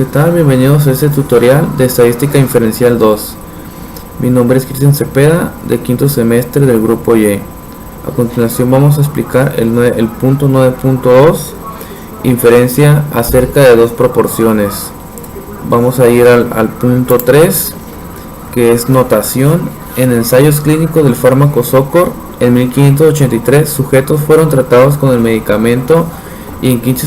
¿Qué tal? Bienvenidos a este tutorial de Estadística Inferencial 2. Mi nombre es Cristian Cepeda, de quinto semestre del grupo Y. A continuación vamos a explicar el punto 9.2, inferencia acerca de dos proporciones. Vamos a ir al punto 3, que es notación. En ensayos clínicos del fármaco Zocor, en 1583 sujetos fueron tratados con el medicamento y en 15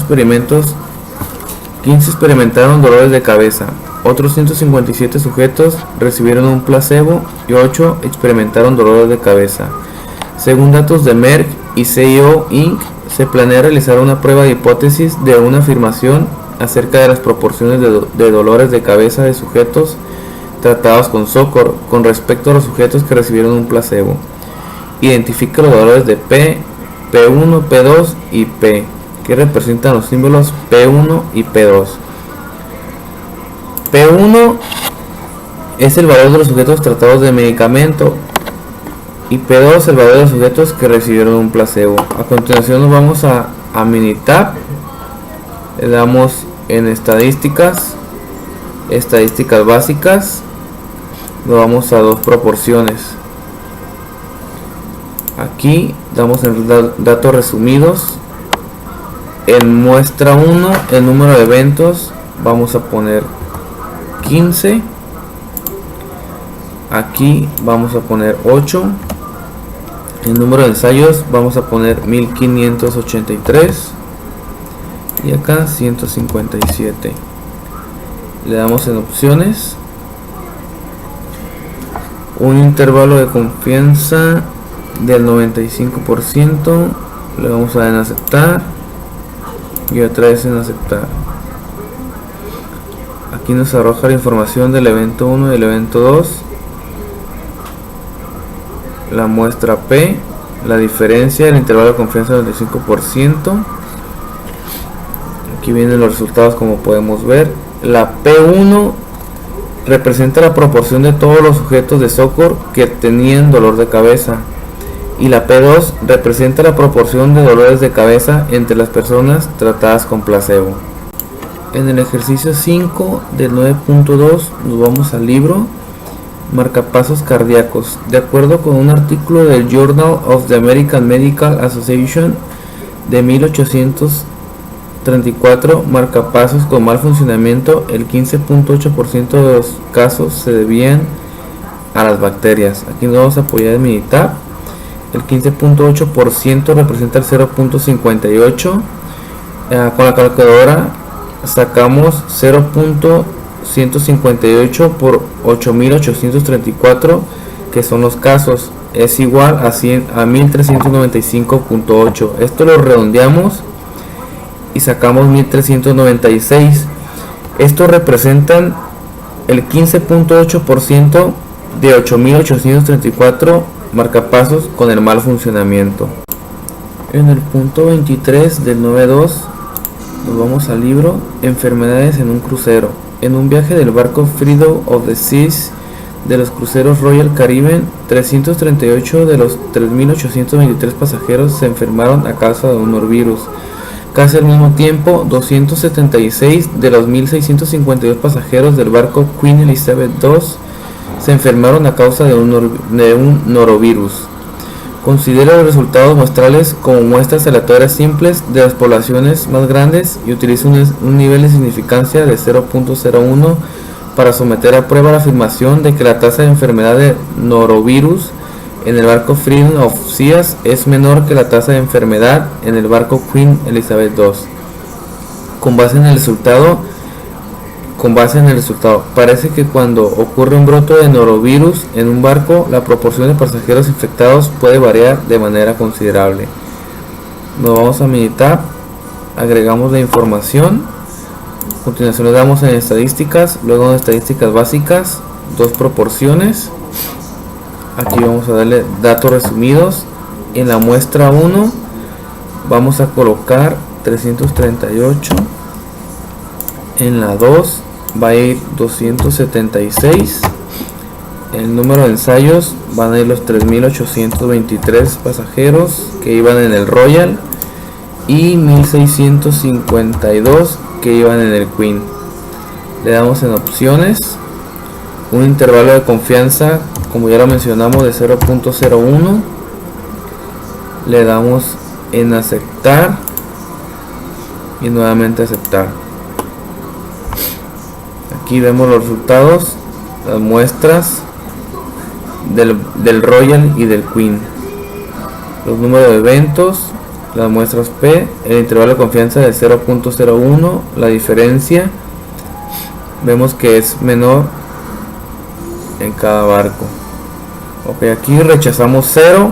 experimentaron dolores de cabeza. Otros 157 sujetos recibieron un placebo y 8 experimentaron dolores de cabeza. Según datos de Merck y CEO Inc., se planea realizar una prueba de hipótesis de una afirmación acerca de las proporciones de dolores de cabeza de sujetos tratados con Zocor con respecto a los sujetos que recibieron un placebo. Identifica los dolores de P, P1, P2 y P, que representan los símbolos P1 y P2. P1 es el valor de los sujetos tratados de medicamento y P2 el valor de los sujetos que recibieron un placebo. A continuación nos vamos a Minitab, le damos en estadísticas básicas, lo vamos a dos proporciones. Aquí damos en datos resumidos. En muestra 1 el número de eventos vamos a poner 15, aquí vamos a poner 8, el número de ensayos vamos a poner 1583 y acá 157. Le damos en opciones, un intervalo de confianza del 95%, le vamos a dar en aceptar y otra vez en aceptar. Aquí nos arroja la información del evento 1 y del evento 2, la muestra P, la diferencia del intervalo de confianza del 95%. Aquí vienen los resultados como podemos ver. La P1 representa la proporción de todos los sujetos de Zocor que tenían dolor de cabeza, y la P2 representa la proporción de dolores de cabeza entre las personas tratadas con placebo. En el ejercicio 5 del 9.2 nos vamos al libro Marcapasos cardíacos. De acuerdo con un artículo del Journal of the American Medical Association de 1834, marcapasos con mal funcionamiento, el 15.8% de los casos se debían a las bacterias. Aquí nos vamos a apoyar en Minitab. El 15.8% representa el 0.58. Con la calculadora sacamos 0.158 por 8.834, que son los casos. Es igual a 1.395.8. Esto lo redondeamos y sacamos 1.396. Esto representan el 15.8% de 8.834 marcapasos con el mal funcionamiento. En el punto 23 del 9.2 nos vamos al libro Enfermedades en un crucero. En un viaje del barco Freedom of the Seas de los cruceros Royal Caribbean, 338 de los 3.823 pasajeros se enfermaron a causa de un norovirus. Casi al mismo tiempo, 276 de los 1.652 pasajeros del barco Queen Elizabeth II se enfermaron a causa de un norovirus. Considera los resultados muestrales como muestras aleatorias simples de las poblaciones más grandes y utiliza un nivel de significancia de 0.01 para someter a prueba la afirmación de que la tasa de enfermedad de norovirus en el barco Freedom of Seas es menor que la tasa de enfermedad en el barco Queen Elizabeth II. Con base en el resultado, parece que cuando ocurre un brote de norovirus en un barco, la proporción de pasajeros infectados puede variar de manera considerable. Nos vamos a Minitab, agregamos la información, a continuación le damos en estadísticas, luego en estadísticas básicas, dos proporciones. Aquí vamos a darle datos resumidos. En la muestra 1 vamos a colocar 338, en la 2 va a ir 276, el número de ensayos van a ir los 3.823 pasajeros que iban en el Royal y 1.652 que iban en el Queen. Le damos en opciones, un intervalo de confianza, como ya lo mencionamos, de 0.01. Le damos en aceptar y nuevamente aceptar. Aquí vemos los resultados, las muestras del Royal y del Queen, los números de eventos, las muestras P, el intervalo de confianza de 0.01, la diferencia, vemos que es menor en cada barco. Ok, aquí rechazamos 0.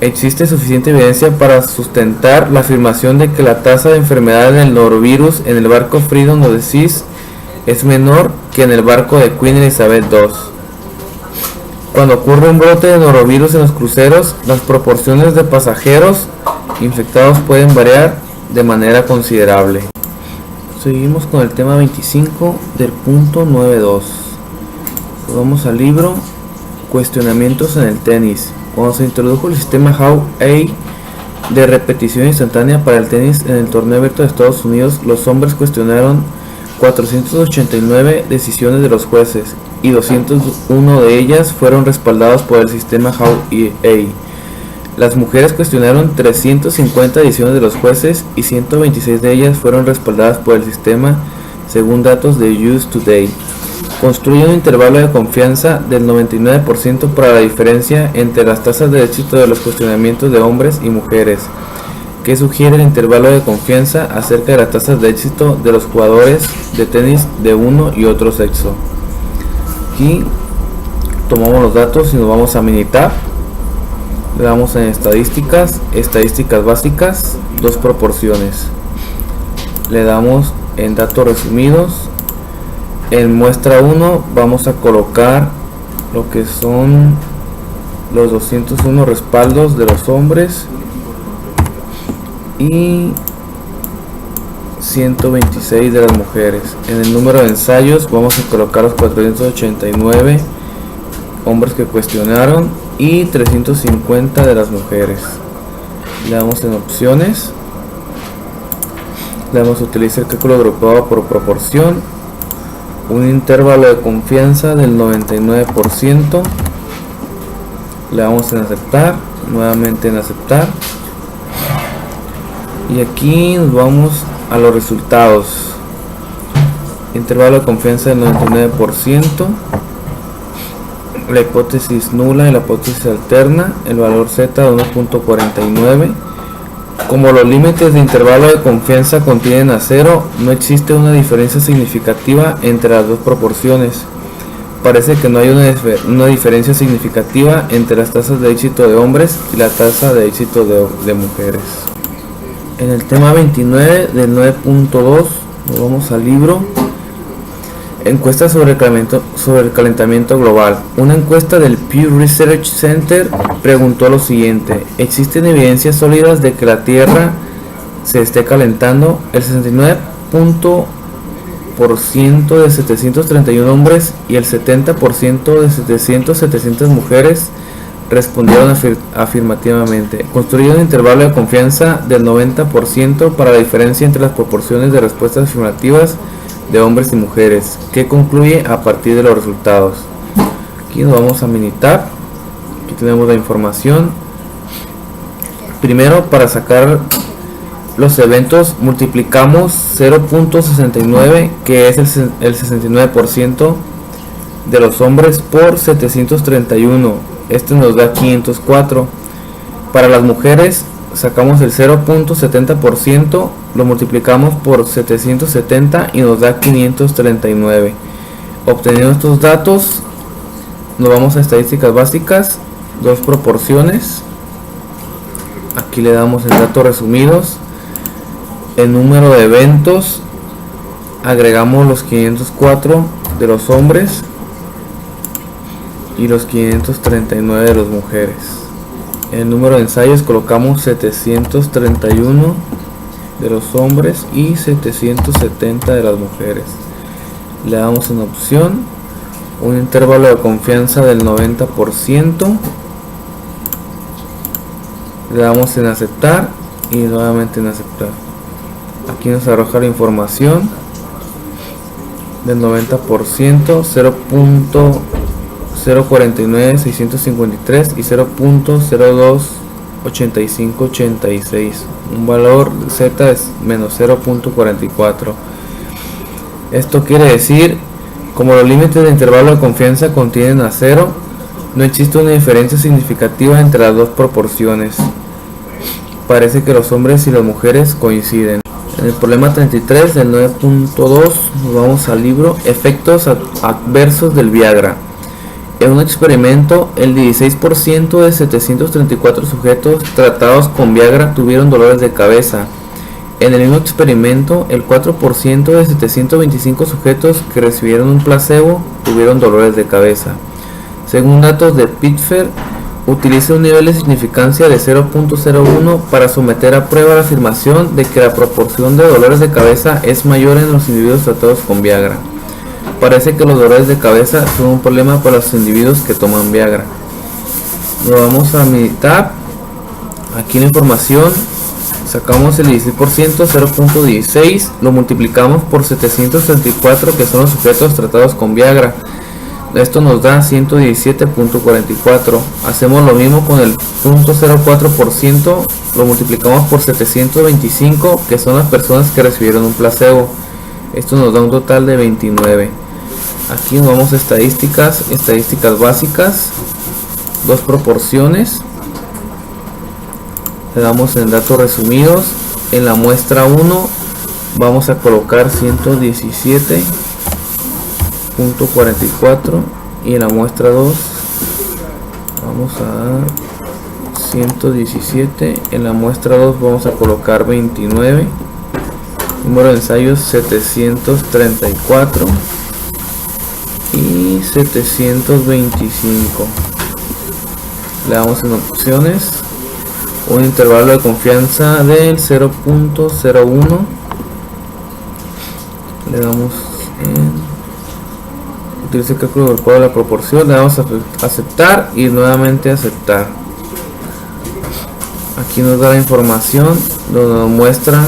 Existe suficiente evidencia para sustentar la afirmación de que la tasa de enfermedad del norovirus en el barco Freedom of the Seas es menor que en el barco de Queen Elizabeth II. Cuando ocurre un brote de norovirus en los cruceros, las proporciones de pasajeros infectados pueden variar de manera considerable. Seguimos con el tema 25 del punto 9.2. Vamos al libro Cuestionamientos en el tenis. Cuando se introdujo el sistema Howe-A de repetición instantánea para el tenis en el torneo abierto de Estados Unidos, los hombres cuestionaron 489 decisiones de los jueces y 201 de ellas fueron respaldadas por el sistema Howe-A. Las mujeres cuestionaron 350 decisiones de los jueces y 126 de ellas fueron respaldadas por el sistema, según datos de US Today. Construye un intervalo de confianza del 99% para la diferencia entre las tasas de éxito de los cuestionamientos de hombres y mujeres, que sugiere el intervalo de confianza acerca de las tasas de éxito de los jugadores de tenis de uno y otro sexo. Aquí tomamos los datos y nos vamos a Minitab. Le damos en estadísticas básicas, dos proporciones. Le damos en datos resumidos. En muestra 1 vamos a colocar lo que son los 201 respaldos de los hombres y 126 de las mujeres. En el número de ensayos vamos a colocar los 489 hombres que cuestionaron y 350 de las mujeres. Le damos en opciones. Le damos a utilizar el cálculo agrupado por proporción. Un intervalo de confianza del 99%. Le damos en aceptar, nuevamente en aceptar. Y aquí nos vamos a los resultados. Intervalo de confianza del 99%. La hipótesis nula y la hipótesis alterna. El valor Z de 1.49. Como los límites de intervalo de confianza contienen a 0, no existe una diferencia significativa entre las dos proporciones. Parece que no hay una diferencia significativa entre las tasas de éxito de hombres y la tasa de éxito de mujeres. En el tema 29 del 9.2 nos vamos al libro Encuesta sobre el calentamiento global. Una encuesta del Pew Research Center preguntó lo siguiente: ¿existen evidencias sólidas de que la Tierra se esté calentando? El 69% de 731 hombres y el 70% de 700 mujeres respondieron afirmativamente. Construyeron un intervalo de confianza del 90% para la diferencia entre las proporciones de respuestas afirmativas de hombres y mujeres, que concluye a partir de los resultados. Aquí nos vamos a Minitab. Aquí tenemos la información. Primero, para sacar los eventos, multiplicamos 0.69, que es el 69% de los hombres, por 731. Este nos da 504. Para las mujeres, sacamos el 0.70%, lo multiplicamos por 770 y nos da 539. Obteniendo estos datos, nos vamos a estadísticas básicas, dos proporciones. Aquí le damos en datos resumidos. El número de eventos, agregamos los 504 de los hombres y los 539 de las mujeres. En el número de ensayos colocamos 731 de los hombres y 770 de las mujeres. Le damos en opción un intervalo de confianza del 90%. Le damos en aceptar y nuevamente en aceptar. Aquí nos arroja la información. del 90%, 0.049653 y 0.028586. Un valor Z es menos 0.44. Esto quiere decir, como los límites de intervalo de confianza contienen a 0, no existe una diferencia significativa entre las dos proporciones. Parece que los hombres y las mujeres coinciden. En el problema 33 del 9.2 nos vamos al libro Efectos adversos del Viagra. En un experimento, el 16% de 734 sujetos tratados con Viagra tuvieron dolores de cabeza. En el mismo experimento, el 4% de 725 sujetos que recibieron un placebo tuvieron dolores de cabeza. Según datos de Pitfer, utiliza un nivel de significancia de 0.01 para someter a prueba la afirmación de que la proporción de dolores de cabeza es mayor en los individuos tratados con Viagra. Parece que los dolores de cabeza son un problema para los individuos que toman Viagra. Nos vamos a mi tab. Aquí la información, sacamos el 16%, 0.16, lo multiplicamos por 734 que son los sujetos tratados con Viagra. Esto nos da 117.44. Hacemos lo mismo con el 0.04%, lo multiplicamos por 725 que son las personas que recibieron un placebo. Esto nos da un total de 29. Aquí nos vamos a estadísticas básicas, dos proporciones. Le damos en datos resumidos. En la muestra 1 vamos a colocar 117.44 y en la muestra 2 vamos a dar 117. En la muestra 2 vamos a colocar 29. Número de ensayos 734 y 725. Le damos en opciones un intervalo de confianza del 0.01. Le damos en utilice el cálculo del cuadro de la proporción. Le damos a aceptar y nuevamente aceptar. Aquí nos da la información donde nos muestra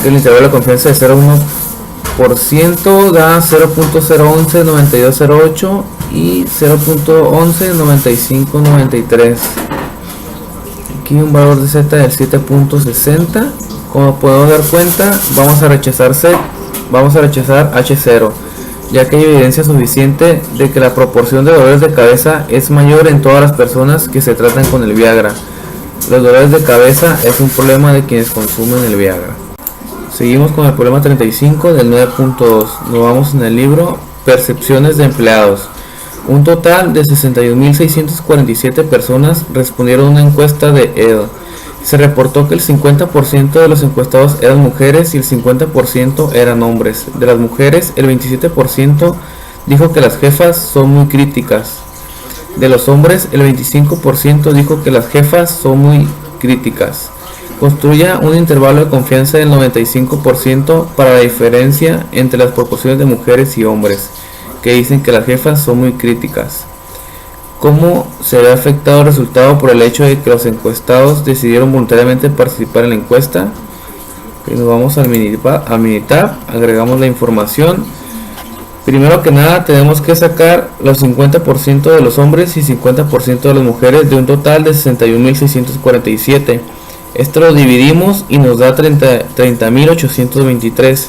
que el intervalo de confianza de 0.1% da 0.0119208 y 0.119593. Aquí un valor de Z del 7.60. Como podemos dar cuenta, vamos a rechazar H0, ya que hay evidencia suficiente de que la proporción de dolores de cabeza es mayor en todas las personas que se tratan con el Viagra. Los dolores de cabeza es un problema de quienes consumen el Viagra. Seguimos con el problema 35 del 9.2. Nos vamos en el libro Percepciones de empleados. Un total de 61.647 personas respondieron a una encuesta de ED. Se reportó que el 50% de los encuestados eran mujeres y el 50% eran hombres. De las mujeres, el 27% dijo que las jefas son muy críticas. De los hombres, el 25% dijo que las jefas son muy críticas. Construya un intervalo de confianza del 95% para la diferencia entre las proporciones de mujeres y hombres que dicen que las jefas son muy críticas. ¿Cómo se ve afectado el resultado por el hecho de que los encuestados decidieron voluntariamente participar en la encuesta? Nos vamos al minitab, agregamos la información. Primero que nada tenemos que sacar los 50% de los hombres y 50% de las mujeres de un total de 61.647. Esto lo dividimos y nos da 30.823.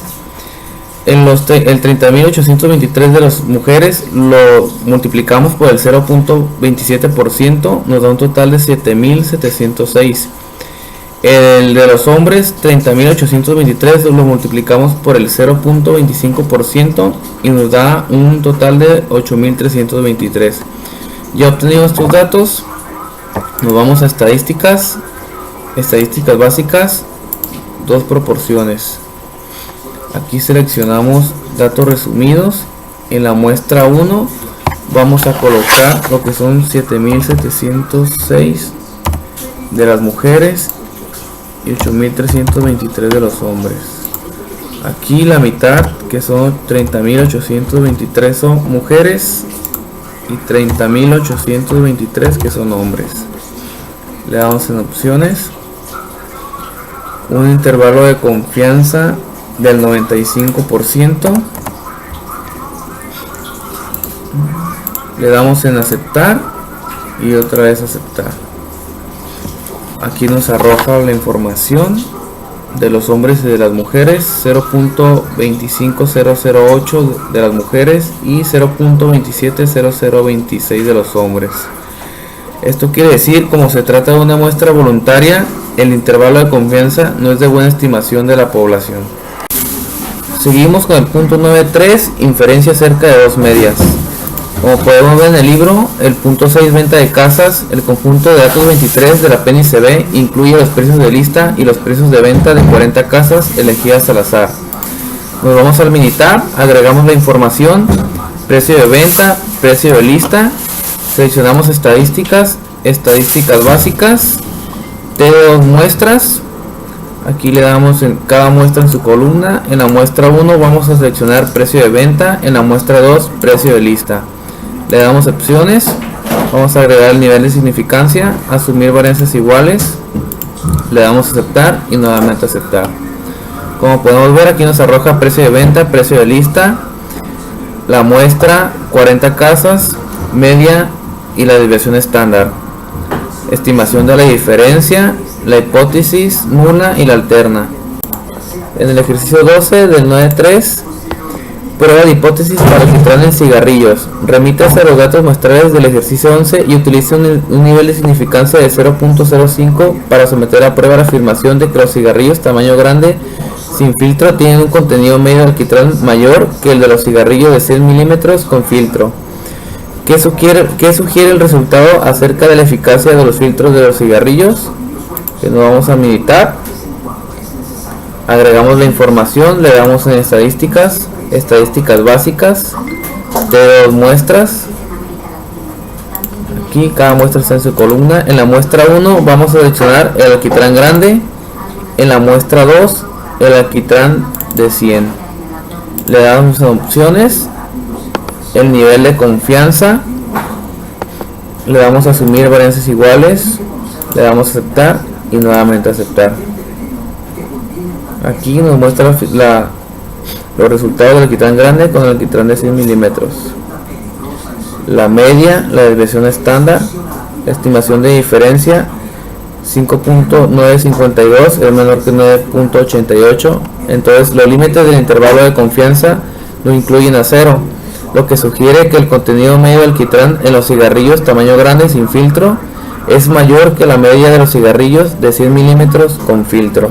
El 30.823 de las mujeres lo multiplicamos por el 0.27%, nos da un total de 7.706. El de los hombres, 30.823, lo multiplicamos por el 0.25% y nos da un total de 8.323. Ya obtenidos estos datos, nos vamos a estadísticas básicas, dos proporciones. Aquí seleccionamos datos resumidos. En la muestra 1 vamos a colocar lo que son 7.706 de las mujeres y 8.323 de los hombres. Aquí la mitad, que son 30.823, son mujeres y 30.823 que son hombres. Le damos en opciones un intervalo de confianza del 95%. Le damos en aceptar y otra vez aceptar. Aquí nos arroja la información de los hombres y de las mujeres, 0.25008 de las mujeres y 0.270026 de los hombres. Esto quiere decir, como se trata de una muestra voluntaria, el intervalo de confianza no es de buena estimación de la población. Seguimos con el punto 9.3, inferencia acerca de dos medias. Como podemos ver en el libro, el punto 6, venta de casas, el conjunto de datos 23 de la PNCB incluye los precios de lista y los precios de venta de 40 casas elegidas al azar. Nos vamos al minitab, agregamos la información, precio de venta, precio de lista, seleccionamos estadísticas, estadísticas básicas, T2 muestras. Aquí le damos en cada muestra en su columna. En la muestra 1 vamos a seleccionar precio de venta, en la muestra 2 precio de lista. Le damos opciones, vamos a agregar el nivel de significancia, asumir varianzas iguales, le damos a aceptar y nuevamente aceptar. Como podemos ver, aquí nos arroja precio de venta, precio de lista, la muestra, 40 casas, media y la desviación estándar, estimación de la diferencia, la hipótesis nula y la alterna. En el ejercicio 12 del 9.3, prueba de hipótesis para alquitrán en cigarrillos. Remítase a los datos muestrales del ejercicio 11 y utilice un nivel de significancia de 0.05 para someter a prueba la afirmación de que los cigarrillos tamaño grande sin filtro tienen un contenido medio de alquitrán mayor que el de los cigarrillos de 100 milímetros con filtro. ¿Qué sugiere el resultado acerca de la eficacia de los filtros de los cigarrillos? Que nos vamos a minitab, agregamos la información, le damos en estadísticas, estadísticas básicas, T2 muestras. Aquí cada muestra está en su columna. En la muestra 1 vamos a seleccionar el alquitrán grande, en la muestra 2 el alquitrán de 100. Le damos opciones, el nivel de confianza, le damos a asumir varianzas iguales, le damos a aceptar y nuevamente aceptar. Aquí nos muestra los resultados del alquitrán grande con el alquitrán de 100 milímetros, la media, la desviación estándar, la estimación de diferencia 5.952 es menor que 9.88. Entonces los límites del intervalo de confianza no incluyen a 0, lo que sugiere que el contenido medio del alquitrán en los cigarrillos tamaño grande sin filtro es mayor que la media de los cigarrillos de 100 milímetros con filtro.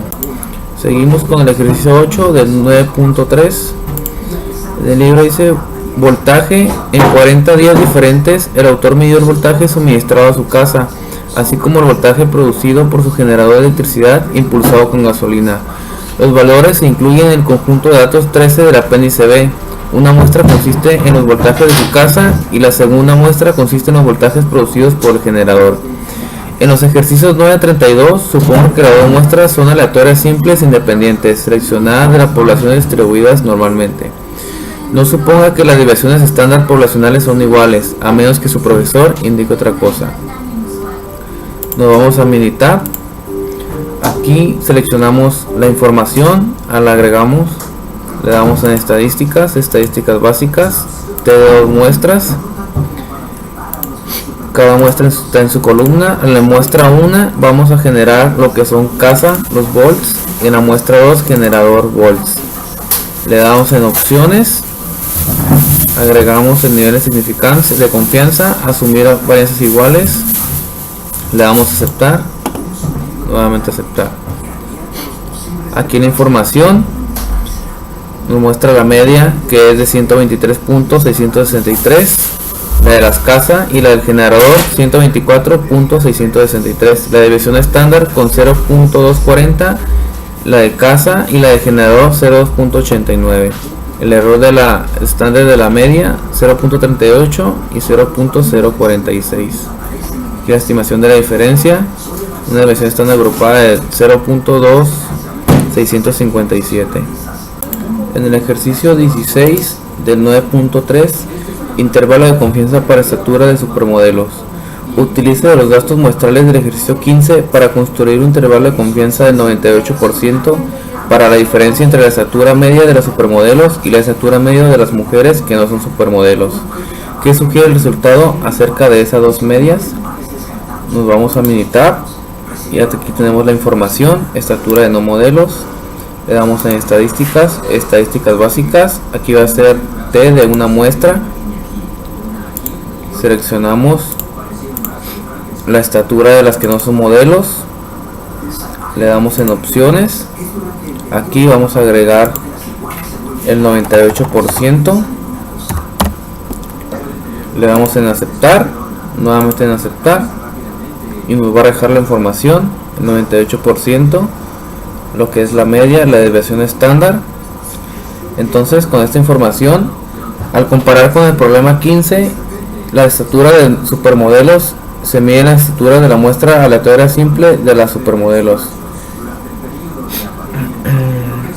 Seguimos con el ejercicio 8 del 9.3 del libro. Dice voltaje. En 40 días diferentes el autor midió el voltaje suministrado a su casa, así como el voltaje producido por su generador de electricidad impulsado con gasolina. Los valores se incluyen en el conjunto de datos 13 de la PNCB. Una muestra consiste en los voltajes de su casa y la segunda muestra consiste en los voltajes producidos por el generador. En los ejercicios 9 a 32, supongo que las dos muestras son aleatorias simples e independientes, seleccionadas de la población distribuidas normalmente. No suponga que las desviaciones estándar poblacionales son iguales, a menos que su profesor indique otra cosa. Nos vamos a minitab. Aquí seleccionamos la información, la agregamos, le damos en estadísticas, estadísticas básicas, T2 muestras. Cada muestra está en su columna. En la muestra 1 vamos a generar lo que son casa, los volts, y en la muestra 2 generador volts. Le damos en opciones, agregamos el nivel de significancia, de confianza, asumir varianzas iguales, le damos a aceptar, nuevamente aceptar. Aquí la información nos muestra la media, que es de 123.663, la de las casas, y la del generador 124.663, la desviación estándar con 0.240, la de casa y la de generador 0.89, el error de la estándar de la media 0.38 y 0.046. Aquí la estimación de la diferencia, una desviación estándar agrupada de 0.2657. En el ejercicio 16 del 9.3, intervalo de confianza para estatura de supermodelos. Utilice los gastos muestrales del ejercicio 15 para construir un intervalo de confianza del 98% para la diferencia entre la estatura media de las supermodelos y la estatura media de las mujeres que no son supermodelos. ¿Qué sugiere el resultado acerca de esas dos medias? Nos vamos a Minitab y aquí tenemos la información, estatura de no modelos. Le damos en estadísticas, estadísticas básicas. Aquí va a ser T de una muestra. Seleccionamos la estatura de las que no son modelos. Le damos en opciones. Aquí vamos a agregar el 98%. Le damos en aceptar. Nuevamente en aceptar. Y nos va a dejar la información, el 98%. Lo que es la media, la desviación estándar. Entonces, con esta información, al comparar con el problema 15, la estatura de supermodelos se mide en la estatura de la muestra aleatoria simple de las supermodelos.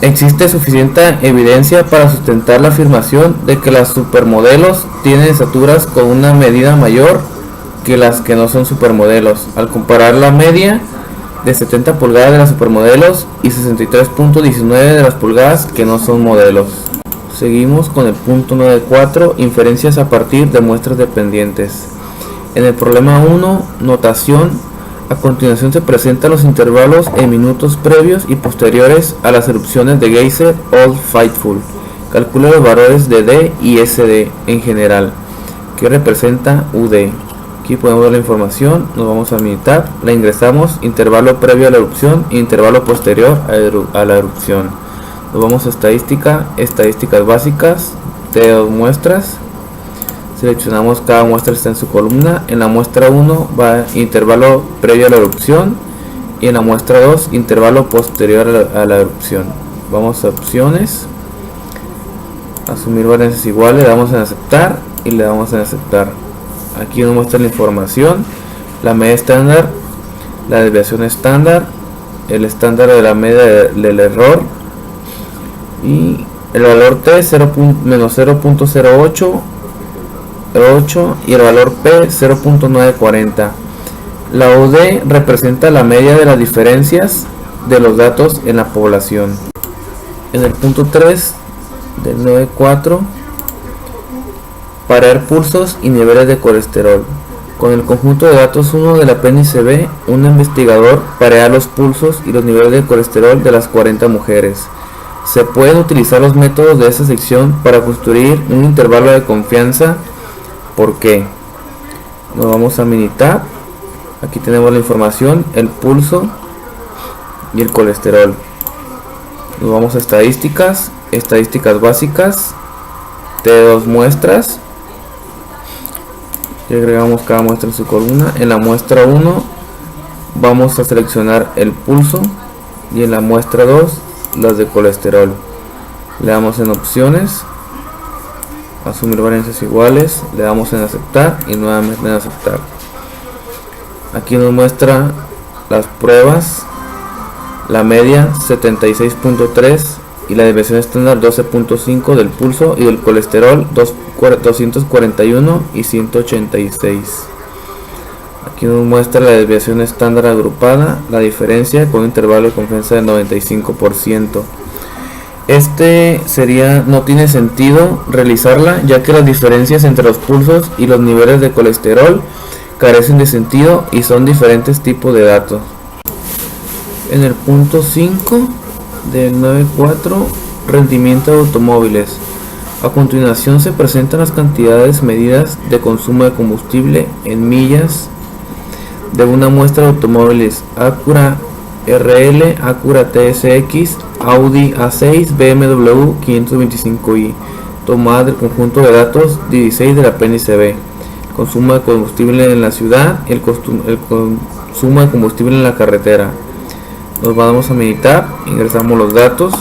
Existe suficiente evidencia para sustentar la afirmación de que las supermodelos tienen estaturas con una medida mayor que las que no son supermodelos, al comparar la media de 70 pulgadas de las supermodelos y 63.19 de las pulgadas que no son modelos. Seguimos con el punto 9.4, inferencias a partir de muestras dependientes. En el problema 1, notación, a continuación se presentan los intervalos en minutos previos y posteriores a las erupciones de Geyser Old Faithful. Calcula los valores de D y SD en general, que representa UD. Aquí podemos ver la información, nos vamos a Minitab, la ingresamos, intervalo previo a la erupción e intervalo posterior a la erupción. Nos vamos a estadística, estadísticas básicas, de 2 muestras. Seleccionamos cada muestra está en su columna. En la muestra 1 va intervalo previo a la erupción y en la muestra 2 intervalo posterior a la erupción. Vamos a opciones, asumir varianzas iguales, le damos en aceptar y le damos en aceptar. Aquí nos muestra la información, la media estándar, la desviación estándar, el estándar de la media del error y el valor T menos 0.08 y el valor P 0.940. La UD representa la media de las diferencias de los datos en la población. En el punto 3 del 9.4, parar pulsos y niveles de colesterol. Con el conjunto de datos 1 del apéndice B, un investigador parea los pulsos y los niveles de colesterol de las 40 mujeres. Se pueden utilizar los métodos de esta sección para construir un intervalo de confianza. ¿Por qué? Nos vamos a Minitab. Aquí tenemos la información, el pulso y el colesterol. Nos vamos a estadísticas, estadísticas básicas, T2 muestras. Y agregamos cada muestra en su columna. En la muestra 1 vamos a seleccionar el pulso y en la muestra 2 las de colesterol. Le damos en opciones, asumir varianzas iguales, le damos en aceptar y nuevamente en aceptar. Aquí nos muestra las pruebas, la media 76.3 y la desviación estándar 12.5 del pulso y del colesterol 241 y 186. Aquí nos muestra la desviación estándar agrupada, la diferencia con un intervalo de confianza del 95%. No tiene sentido realizarla, ya que las diferencias entre los pulsos y los niveles de colesterol carecen de sentido y son diferentes tipos de datos. En el punto 5 del 9.4, rendimiento de automóviles. A continuación se presentan las cantidades medidas de consumo de combustible en millas de una muestra de automóviles Acura RL, Acura TSX, Audi A6, BMW 525i, tomada del conjunto de datos 16 del apéndice B. Consumo de combustible en la ciudad, el consumo de combustible en la carretera. Nos vamos a Minitab, ingresamos los datos,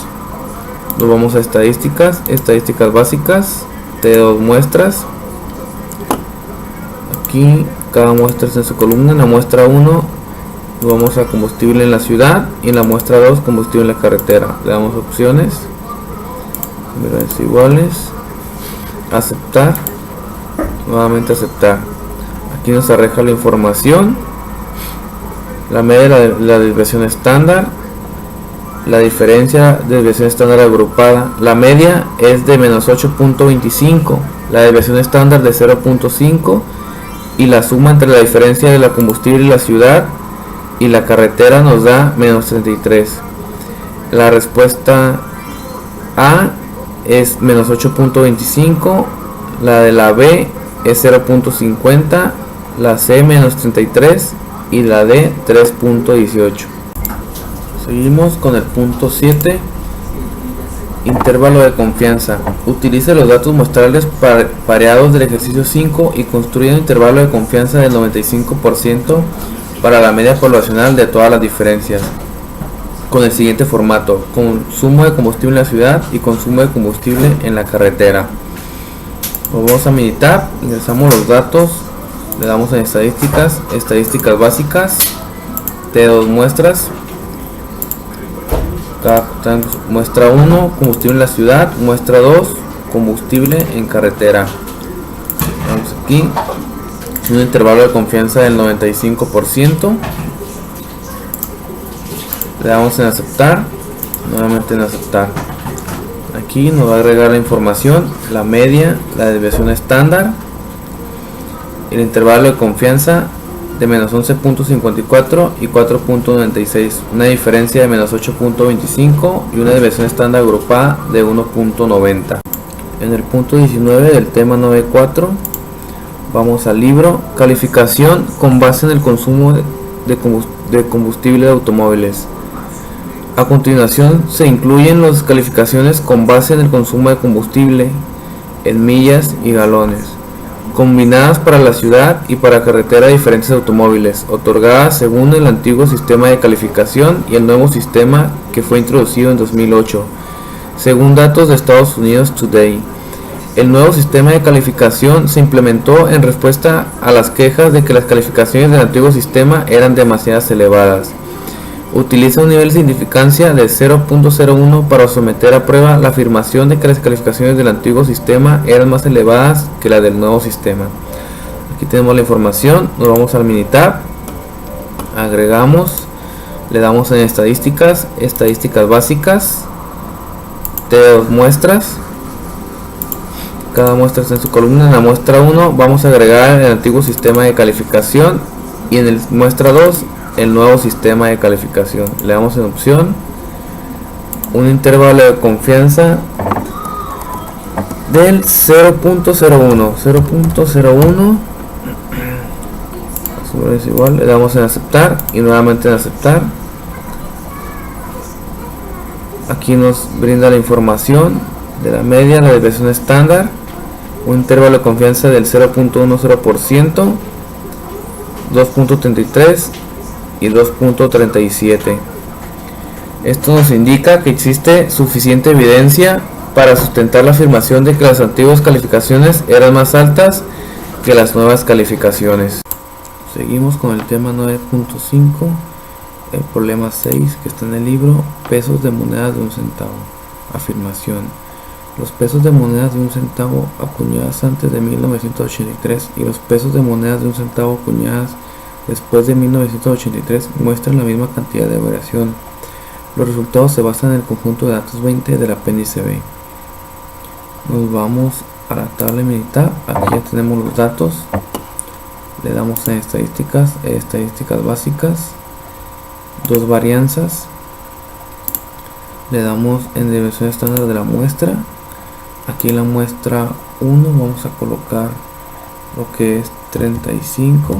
nos vamos a estadísticas, estadísticas básicas, T2 muestras. Aquí cada muestra está en su columna. En la muestra 1 nos vamos a combustible en la ciudad y en la muestra 2 combustible en la carretera. Le damos opciones, iguales, aceptar, nuevamente aceptar. Aquí nos arroja la información, la media de la desviación estándar, la diferencia de desviación estándar agrupada. La media es de menos 8.25, la desviación estándar de 0.5 y la suma entre la diferencia de la combustible y la ciudad y la carretera nos da menos 33. La respuesta A es menos 8.25, la de la B es 0.50, la C menos 33 y la D 3.18. Seguimos con el punto 7. Intervalo de confianza. Utilice los datos muestrales pareados del ejercicio 5 y construye un intervalo de confianza del 95% para la media poblacional de todas las diferencias, con el siguiente formato: consumo de combustible en la ciudad y consumo de combustible en la carretera. Vamos a Minitab, ingresamos los datos, le damos en estadísticas, estadísticas básicas, T2 muestras. Muestra 1, combustible en la ciudad. Muestra 2, combustible en carretera. Vamos aquí, un intervalo de confianza del 95%. Le damos en aceptar, nuevamente en aceptar. Aquí nos va a agregar la información, la media, la desviación estándar, el intervalo de confianza de menos 11.54 y 4.96, una diferencia de menos 8.25 y una desviación estándar agrupada de 1.90. En el punto 19 del tema 9.4 vamos al libro calificación con base en el consumo de combustible de automóviles. A continuación se incluyen las calificaciones con base en el consumo de combustible en millas y galones, combinadas para la ciudad y para carretera de diferentes automóviles, otorgadas según el antiguo sistema de calificación y el nuevo sistema que fue introducido en 2008, según datos de Estados Unidos Today. El nuevo sistema de calificación se implementó en respuesta a las quejas de que las calificaciones del antiguo sistema eran demasiado elevadas. Utiliza un nivel de significancia de 0.01 para someter a prueba la afirmación de que las calificaciones del antiguo sistema eran más elevadas que la del nuevo sistema. Aquí tenemos la información, nos vamos al Minitab, agregamos, le damos en estadísticas, estadísticas básicas, T2 muestras, cada muestra está en su columna. En la muestra 1 vamos a agregar el antiguo sistema de calificación y en el muestra 2 el nuevo sistema de calificación. Le damos en opción un intervalo de confianza del 0.01 es igual, le damos en aceptar y nuevamente en aceptar. Aquí nos brinda la información de la media, la desviación estándar, un intervalo de confianza del 0.10%, 2.33 y 2.37. Esto nos indica que existe suficiente evidencia para sustentar la afirmación de que las antiguas calificaciones eran más altas que las nuevas calificaciones. Seguimos con el tema 9.5, el problema 6 que está en el libro, pesos de monedas de 1 centavo. Afirmación: los pesos de monedas de 1 centavo acuñadas antes de 1983 y los pesos de monedas de 1 centavo acuñadas después de 1983 muestran la misma cantidad de variación. Los resultados se basan en el conjunto de datos 20 del apéndice B. Nos vamos a la tabla Minitab, aquí ya tenemos los datos. Le damos en estadísticas, estadísticas básicas, dos varianzas. Le damos en desviación estándar de la muestra. Aquí en la muestra 1 vamos a colocar lo que es 35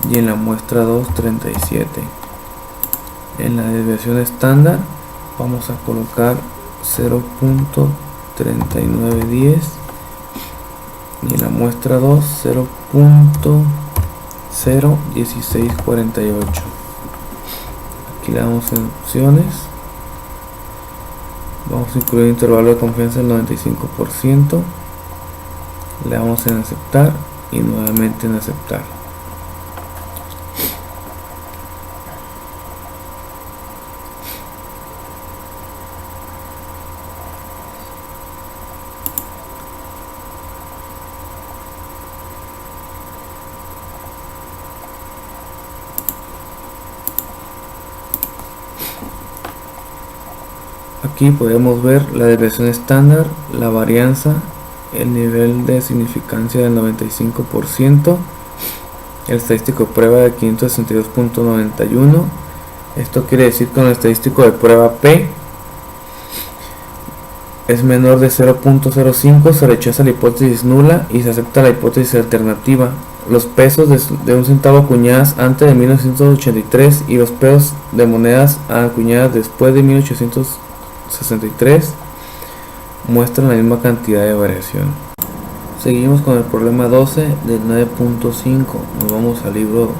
y en la muestra 2 37. En la desviación estándar vamos a colocar 0.3910 y en la muestra 2 0.01648. Aquí le damos en opciones, vamos a incluir intervalo de confianza del 95%, le damos en aceptar y nuevamente en aceptar. Aquí podemos ver la desviación estándar, la varianza, el nivel de significancia del 95%, el estadístico de prueba de 562.91. Esto quiere decir que con el estadístico de prueba P es menor de 0.05, se rechaza la hipótesis nula y se acepta la hipótesis alternativa. Los pesos de un centavo acuñadas antes de 1983 y los pesos de monedas acuñadas después de 1863 muestran la misma cantidad de variación. Seguimos con el problema 12 del 9.5. Nos vamos al libro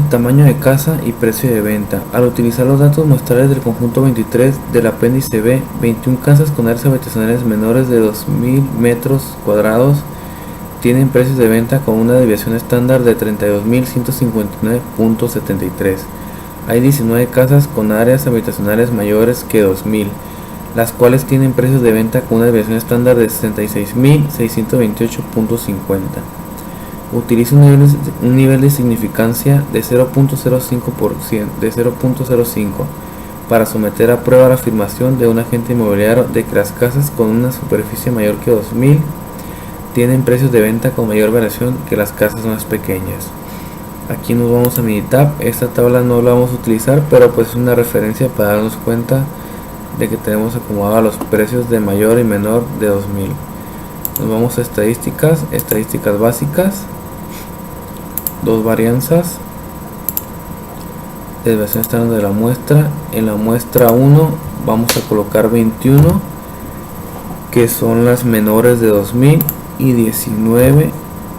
tamaño de casa y precio de venta. Al utilizar los datos muestrales del conjunto 23 del apéndice B, 21 casas con áreas habitacionales menores de 2000 metros cuadrados tienen precios de venta con una desviación estándar de 32.159.73. Hay 19 casas con áreas habitacionales mayores que 2000, las cuales tienen precios de venta con una desviación estándar de 66.628.50. Utiliza un nivel de significancia de 0.05% para someter a prueba la afirmación de un agente inmobiliario de que las casas con una superficie mayor que 2000 tienen precios de venta con mayor variación que las casas más pequeñas. Aquí nos vamos a Minitab. Esta tabla no la vamos a utilizar, pero pues es una referencia para darnos cuenta de que tenemos acomodados los precios de mayor y menor de 2000. Nos vamos a estadísticas básicas, dos varianzas, desviación estándar de la muestra. En la muestra 1 vamos a colocar 21, que son las menores de 2000, y 19,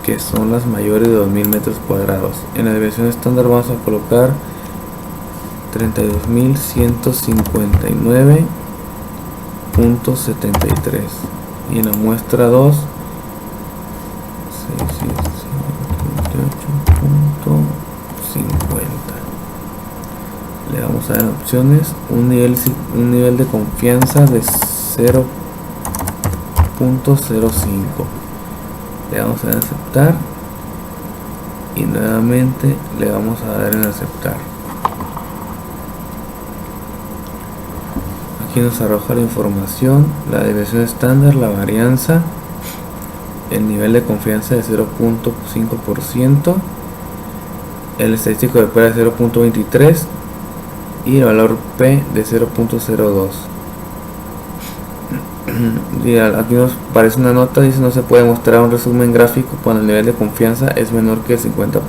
que son las mayores de 2000 metros cuadrados. En la desviación estándar vamos a colocar 32.159.73, y en la muestra 2 628.50. Le vamos a dar opciones, un nivel de confianza de 0.05. Le vamos a dar en aceptar y nuevamente le vamos a dar en aceptar. Aquí nos arroja la información, la desviación estándar, la varianza, el nivel de confianza de 0.5%, el estadístico de prueba de 0.23 y el valor P de 0.02. Aquí nos aparece una nota, dice: no se puede mostrar un resumen gráfico cuando el nivel de confianza es menor que el 50%.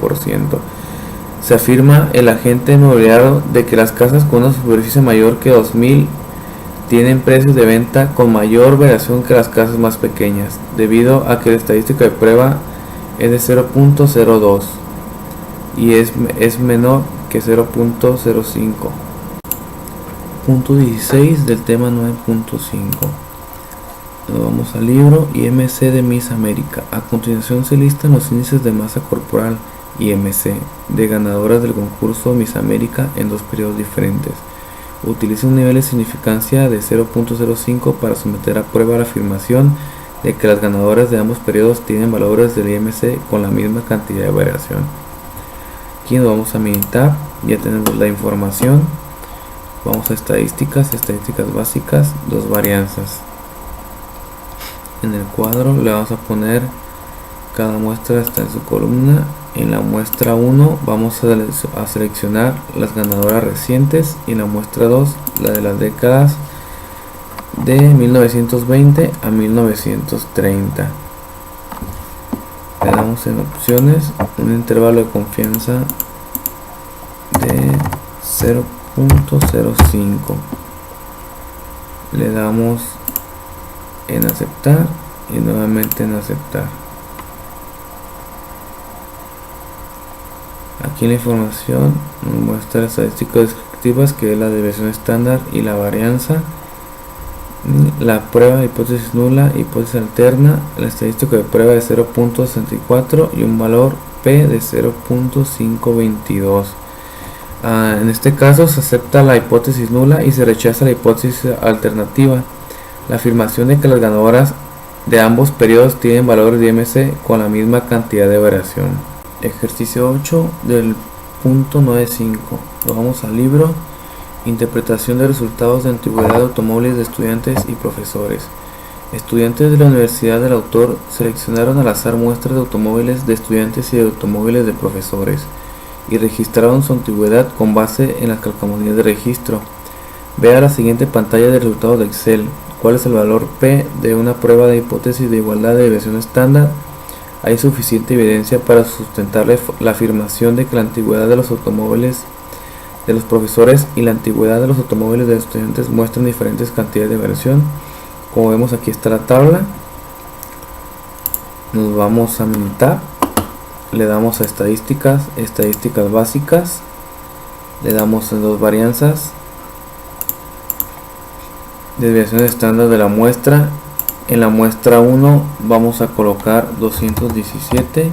Se afirma el agente inmobiliario de que las casas con una superficie mayor que 2000 tienen precios de venta con mayor variación que las casas más pequeñas, debido a que la estadística de prueba es de 0.02 y es menor que 0.05. Punto 16 del tema 9.5. Nos vamos al libro IMC de Miss América. A continuación se listan los índices de masa corporal IMC de ganadoras del concurso Miss América en dos periodos diferentes. Utiliza un nivel de significancia de 0.05 para someter a prueba la afirmación de que las ganadoras de ambos periodos tienen valores del IMC con la misma cantidad de variación. Aquí nos vamos a Minitab, ya tenemos la información. Vamos a estadísticas básicas, dos varianzas. En el cuadro le vamos a poner cada muestra está en su columna. En la muestra 1 vamos a seleccionar las ganadoras recientes, y en la muestra 2 la de las décadas de 1920 a 1930. Le damos en opciones un intervalo de confianza de 0.05. Le damos en aceptar y nuevamente en aceptar. Aquí la información nos muestra las estadísticas descriptivas, que es la desviación estándar y la varianza, la prueba de hipótesis nula, hipótesis alterna, la estadística de prueba de 0.64 y un valor P de 0.522. En este caso se acepta la hipótesis nula y se rechaza la hipótesis alternativa. La afirmación de que las ganadoras de ambos periodos tienen valores de IMC con la misma cantidad de variación. Ejercicio 8 del punto 9.5. Nos vamos al libro Interpretación de resultados de antigüedad de automóviles de estudiantes y profesores. Estudiantes de la Universidad del Autor seleccionaron al azar muestras de automóviles de estudiantes y de automóviles de profesores y registraron su antigüedad con base en las calcomanías de registro. Vea la siguiente pantalla de resultados de Excel. ¿Cuál es el valor P de una prueba de hipótesis de igualdad de desviación estándar? Hay suficiente evidencia para sustentar la afirmación de que la antigüedad de los automóviles de los profesores y la antigüedad de los automóviles de los estudiantes muestran diferentes cantidades de variación. Como vemos, aquí está la tabla. Nos vamos a Minitab, le damos a estadísticas, estadísticas básicas, le damos en dos varianzas, desviación estándar de la muestra. En la muestra 1 vamos a colocar 217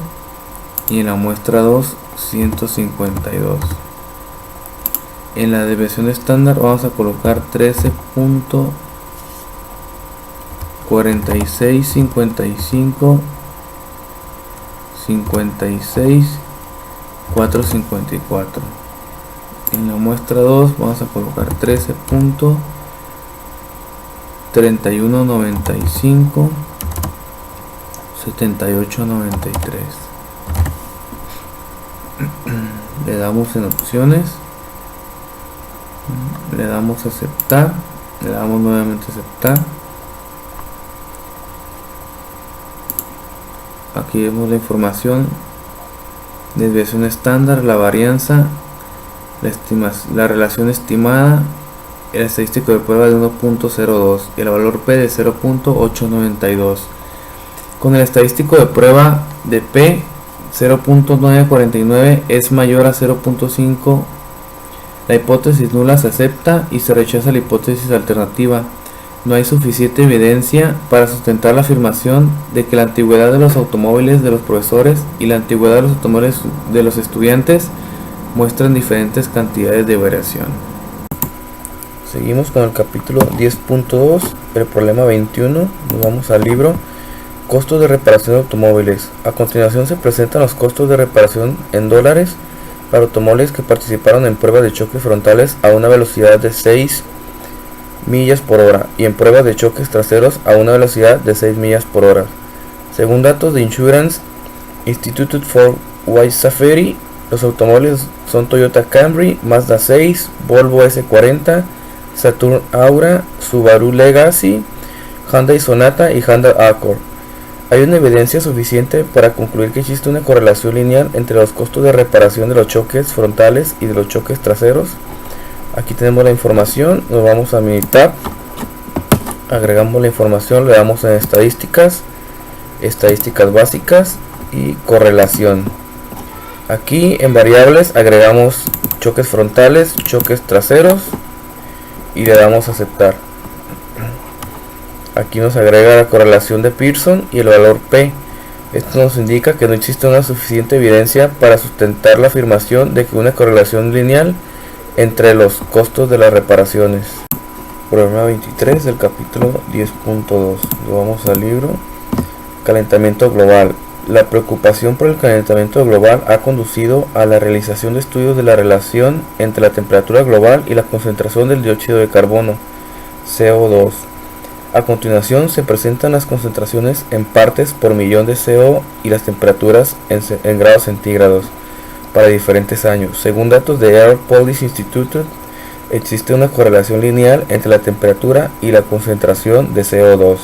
y en la muestra 2 152. En la desviación estándar vamos a colocar 13.4655 56 454. En la muestra 2 vamos a colocar 13.3195 7893. Le damos en opciones, le damos a aceptar, le damos nuevamente a aceptar. Aquí vemos la información, desviación estándar, la varianza, la relación estimada, el estadístico de prueba de 1.02 y el valor P de 0.892. Con el estadístico de prueba de P 0.949 es mayor a 0.5, la hipótesis nula se acepta y se rechaza la hipótesis alternativa. No hay suficiente evidencia para sustentar la afirmación de que la antigüedad de los automóviles de los profesores y la antigüedad de los automóviles de los estudiantes muestran diferentes cantidades de variación. Seguimos con el capítulo 10.2, el problema 21. Nos vamos al libro Costos de reparación de automóviles. A continuación se presentan los costos de reparación en dólares para automóviles que participaron en pruebas de choques frontales a una velocidad de 6 millas por hora y en pruebas de choques traseros a una velocidad de 6 millas por hora. Según datos de Insurance Institute for White Safari, los automóviles son Toyota Camry, Mazda 6, Volvo S40, Saturn Aura, Subaru Legacy, Hyundai Sonata y Honda Accord. Hay una evidencia suficiente para concluir que existe una correlación lineal entre los costos de reparación de los choques frontales y de los choques traseros. Aquí tenemos la información, nos vamos a Minitab, agregamos la información, le damos en estadísticas, estadísticas básicas y correlación. Aquí en variables agregamos choques frontales, choques traseros y le damos a aceptar. Aquí nos agrega la correlación de Pearson y el valor P. Esto nos indica que no existe una suficiente evidencia para sustentar la afirmación de que una correlación lineal entre los costos de las reparaciones. Problema 23 del capítulo 10.2. Vamos al libro Calentamiento global. La preocupación por el calentamiento global ha conducido a la realización de estudios de la relación entre la temperatura global y la concentración del dióxido de carbono, CO2. A continuación se presentan las concentraciones en partes por millón de CO y las temperaturas en grados centígrados para diferentes años. Según datos de Air Policy Institute, existe una correlación lineal entre la temperatura y la concentración de CO2.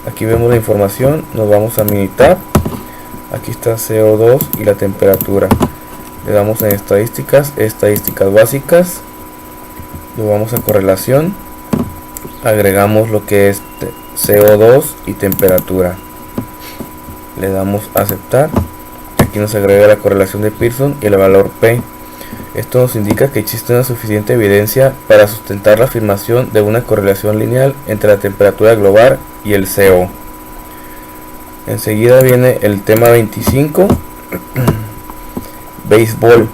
Aquí vemos la información, nos vamos a Minitab, aquí está CO2 y la temperatura. Le damos en estadísticas, estadísticas básicas, lo vamos a correlación, agregamos lo que es CO2 y temperatura. Le damos a aceptar. Aquí nos agrega la correlación de Pearson y el valor P. Esto nos indica que existe una suficiente evidencia para sustentar la afirmación de una correlación lineal entre la temperatura global y el CO. Enseguida viene el tema 25, béisbol.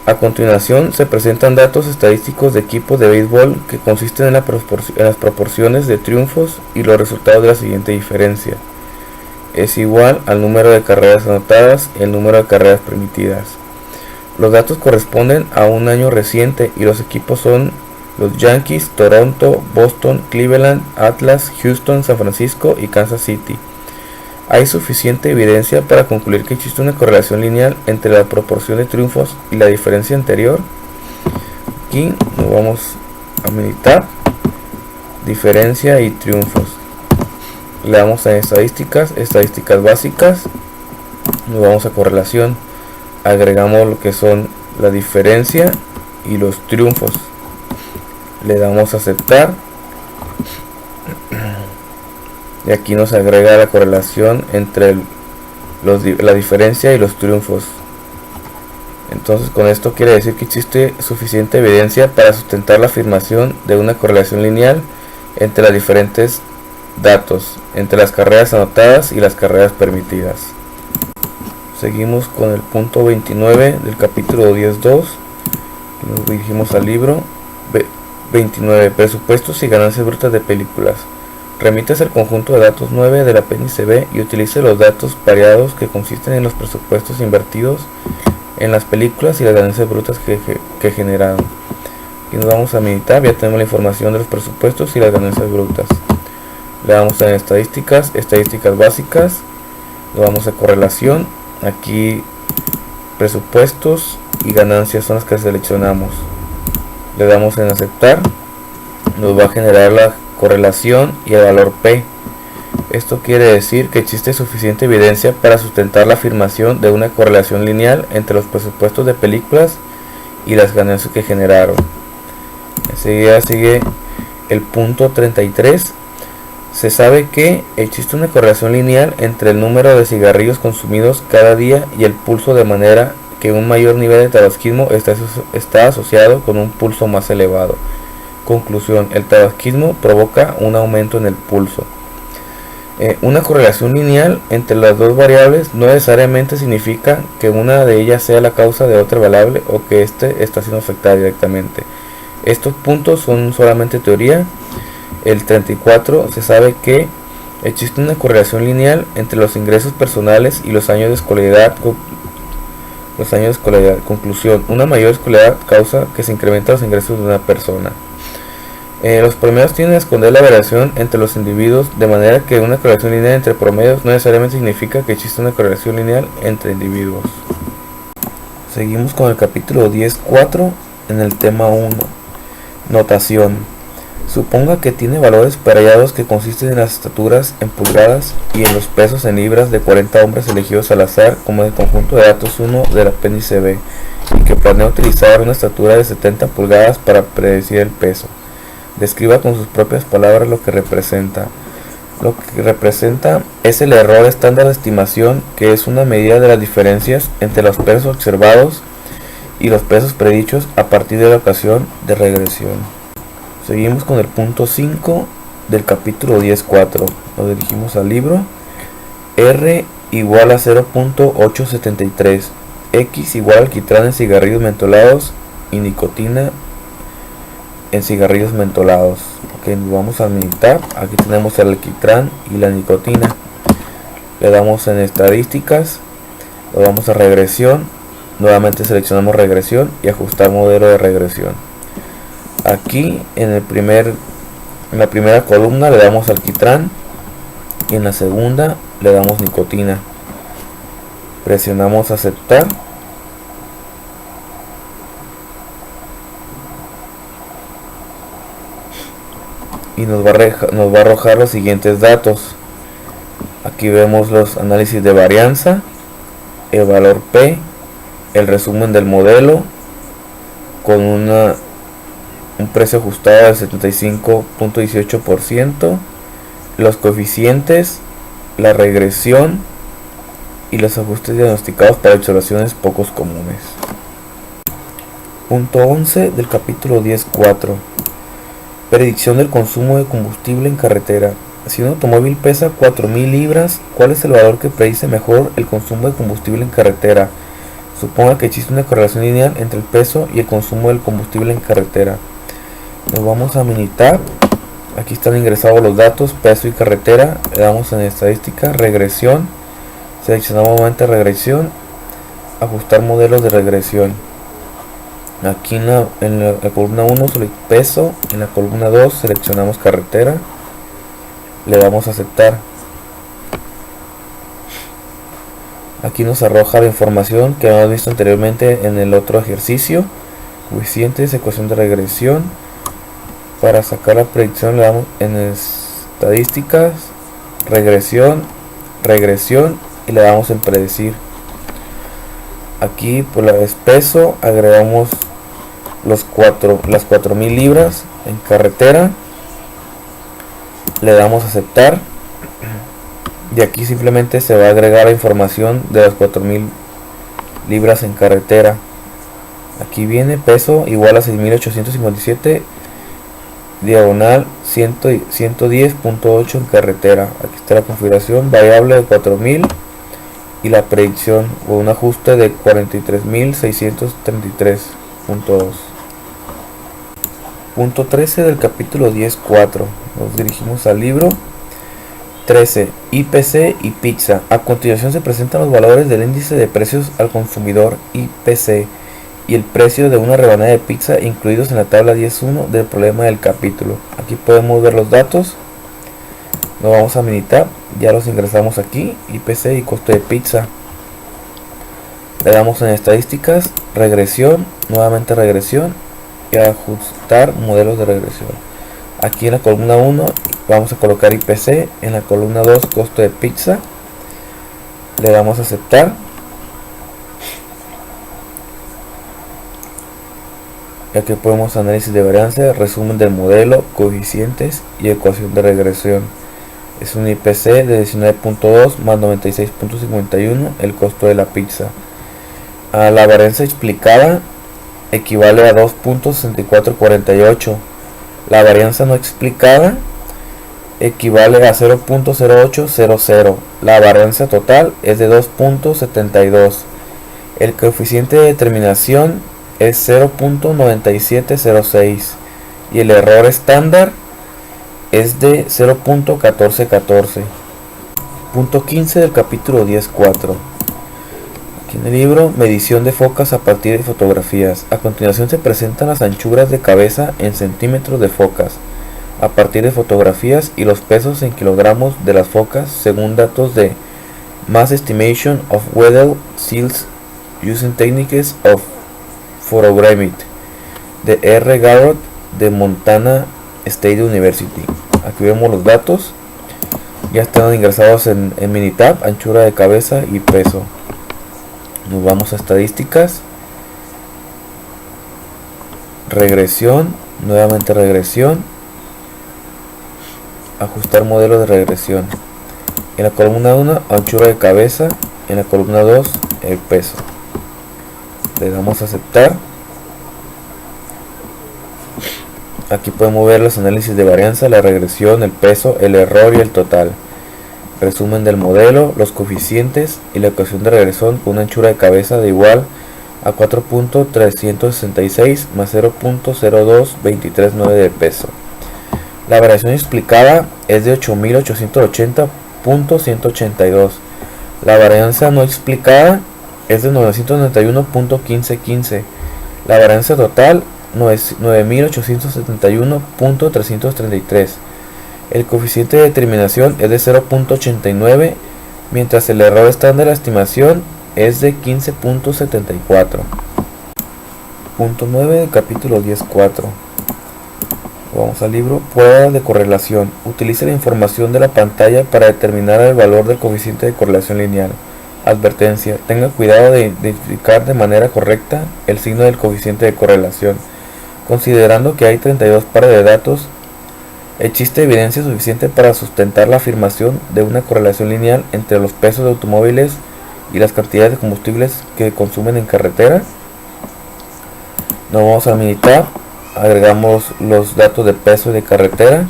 A continuación se presentan datos estadísticos de equipos de béisbol que consisten en las proporciones de triunfos y los resultados de la siguiente diferencia. Es igual al número de carreras anotadas y el número de carreras permitidas. Los datos corresponden a un año reciente y los equipos son los Yankees, Toronto, Boston, Cleveland, Atlas, Houston, San Francisco y Kansas City. Hay suficiente evidencia para concluir que existe una correlación lineal entre la proporción de triunfos y la diferencia anterior. Aquí nos vamos a meditar diferencia y triunfos. Le damos a estadísticas básicas, nos vamos a correlación, agregamos lo que son la diferencia y los triunfos, le damos a aceptar y aquí nos agrega la correlación entre la diferencia y los triunfos. Entonces con esto quiere decir que existe suficiente evidencia para sustentar la afirmación de una correlación lineal entre los diferentes datos, entre las carreras anotadas y las carreras permitidas. Seguimos con el punto 29 del capítulo 10.2. Nos dirigimos al libro 29. Presupuestos y ganancias brutas de películas. Remítase al conjunto de datos 9 del apéndice B y utilice los datos pareados que consisten en los presupuestos invertidos en las películas y las ganancias brutas que generaron. Y nos vamos a meditar, ya tenemos la información de los presupuestos y las ganancias brutas. Le damos a estadísticas básicas, le vamos a correlación, aquí presupuestos y ganancias son las que seleccionamos. Le damos en aceptar, nos va a generar la correlación y el valor P. Esto quiere decir que existe suficiente evidencia para sustentar la afirmación de una correlación lineal entre los presupuestos de películas y las ganancias que generaron. Enseguida sigue el punto 33. Se sabe que existe una correlación lineal entre el número de cigarrillos consumidos cada día y el pulso, de manera que un mayor nivel de tabaquismo está asociado con un pulso más elevado. Conclusión: el tabaquismo provoca un aumento en el pulso. Una correlación lineal entre las dos variables no necesariamente significa que una de ellas sea la causa de otra variable o que éste está siendo afectada directamente. Estos puntos son solamente teoría. El 34, se sabe que existe una correlación lineal entre los ingresos personales y los años de escolaridad. Conclusión: una mayor escolaridad causa que se incrementen los ingresos de una persona. Los promedios tienden a esconder la variación entre los individuos, de manera que una correlación lineal entre promedios no necesariamente significa que existe una correlación lineal entre individuos. Seguimos con el capítulo 10.4 en el tema 1. Notación. Suponga que tiene valores pareados que consisten en las estaturas en pulgadas y en los pesos en libras de 40 hombres elegidos al azar como el conjunto de datos 1 del apéndice B, y que planea utilizar una estatura de 70 pulgadas para predecir el peso. Describa con sus propias palabras lo que representa. Lo que representa es el error estándar de estimación, que es una medida de las diferencias entre los pesos observados y los pesos predichos a partir de la ocasión de regresión. Seguimos con el punto 5 del capítulo 10.4. Nos dirigimos al libro. R igual a 0.873. X igual al alquitrán en cigarrillos mentolados y nicotina en cigarrillos mentolados. Ok, nos vamos a meditar. Aquí tenemos el alquitrán y la nicotina. Le damos en estadísticas, le damos a regresión. Nuevamente seleccionamos regresión y ajustar modelo de regresión. Aquí en la primera columna le damos alquitrán y en la segunda le damos nicotina. Presionamos aceptar. Y nos va a arrojar los siguientes datos. Aquí vemos los análisis de varianza, el valor P, el resumen del modelo con un precio ajustado del 75.18%, los coeficientes, la regresión y los ajustes diagnosticados para observaciones pocos comunes. Punto 11 del capítulo 10.4. Predicción del consumo de combustible en carretera. Si un automóvil pesa 4.000 libras, ¿cuál es el valor que predice mejor el consumo de combustible en carretera? Suponga que existe una correlación lineal entre el peso y el consumo del combustible en carretera. Nos vamos a militar. Aquí están ingresados los datos, peso y carretera. Le damos en estadística, regresión. Seleccionamos nuevamente regresión, ajustar modelos de regresión. Aquí en la columna 1 peso, en la columna 2 seleccionamos carretera, le damos a aceptar. Aquí nos arroja la información que habíamos visto anteriormente en el otro ejercicio: coeficientes, ecuación de regresión. Para sacar la predicción le damos en estadísticas, regresión y le damos en predecir. Aquí por es peso, agregamos las 4000 libras en carretera, le damos a aceptar. Y aquí simplemente se va a agregar la información de las 4000 libras en carretera. Aquí viene peso igual a 6857 diagonal 110.8 en carretera. Aquí está la configuración, variable de 4000 y la predicción o un ajuste de 43.633.2. Punto 13 del capítulo 10.4. Nos dirigimos al libro. 13. IPC y pizza. A continuación se presentan los valores del índice de precios al consumidor IPC y el precio de una rebanada de pizza incluidos en la tabla 10.1 del problema del capítulo. Aquí podemos ver los datos. Nos vamos a Minitab, ya los ingresamos aquí, IPC y costo de pizza. Le damos en estadísticas, regresión, nuevamente regresión y ajustar modelos de regresión. Aquí en la columna 1 vamos a colocar IPC, en la columna 2 costo de pizza, le damos a aceptar. Y aquí podemos análisis de varianza, resumen del modelo, coeficientes y ecuación de regresión. Es un IPC de 19.2 más 96.51 el costo de la pizza. La varianza explicada equivale a 2.6448. La varianza no explicada equivale a 0.0800. La varianza total es de 2.72. El coeficiente de determinación es 0.9706 y el error estándar es de 0.1414. Punto 15 del capítulo 10.4. Aquí en el libro, medición de focas a partir de fotografías. A continuación se presentan las anchuras de cabeza en centímetros de focas a partir de fotografías y los pesos en kilogramos de las focas según datos de Mass Estimation of Weddell Seals Using Techniques of Photogrammetry de R. Garrett de Montana State University. Aquí vemos los datos, ya están ingresados en Minitab, anchura de cabeza y peso. Nos vamos a estadísticas, regresión, nuevamente regresión, ajustar modelo de regresión. En la columna 1 anchura de cabeza, en la columna 2 el peso. Le damos a aceptar. Aquí podemos ver los análisis de varianza, la regresión, el peso, el error y el total. Resumen del modelo, los coeficientes y la ecuación de regresión con una anchura de cabeza de igual a 4.366 más 0.02239 de peso. La variación explicada es de 8.880.182. La varianza no explicada es de 991.1515. La varianza total 9.871.333. El coeficiente de determinación es de 0.89, mientras el error estándar de la estimación es de 15.74. Punto 9 del capítulo 10.4. Vamos al libro. Prueba de correlación. Utilice la información de la pantalla para determinar el valor del coeficiente de correlación lineal. Advertencia: tenga cuidado de identificar de manera correcta el signo del coeficiente de correlación. Considerando que hay 32 pares de datos, existe evidencia suficiente para sustentar la afirmación de una correlación lineal entre los pesos de automóviles y las cantidades de combustibles que consumen en carretera. Nos vamos a Minitab, agregamos los datos de peso y de carretera,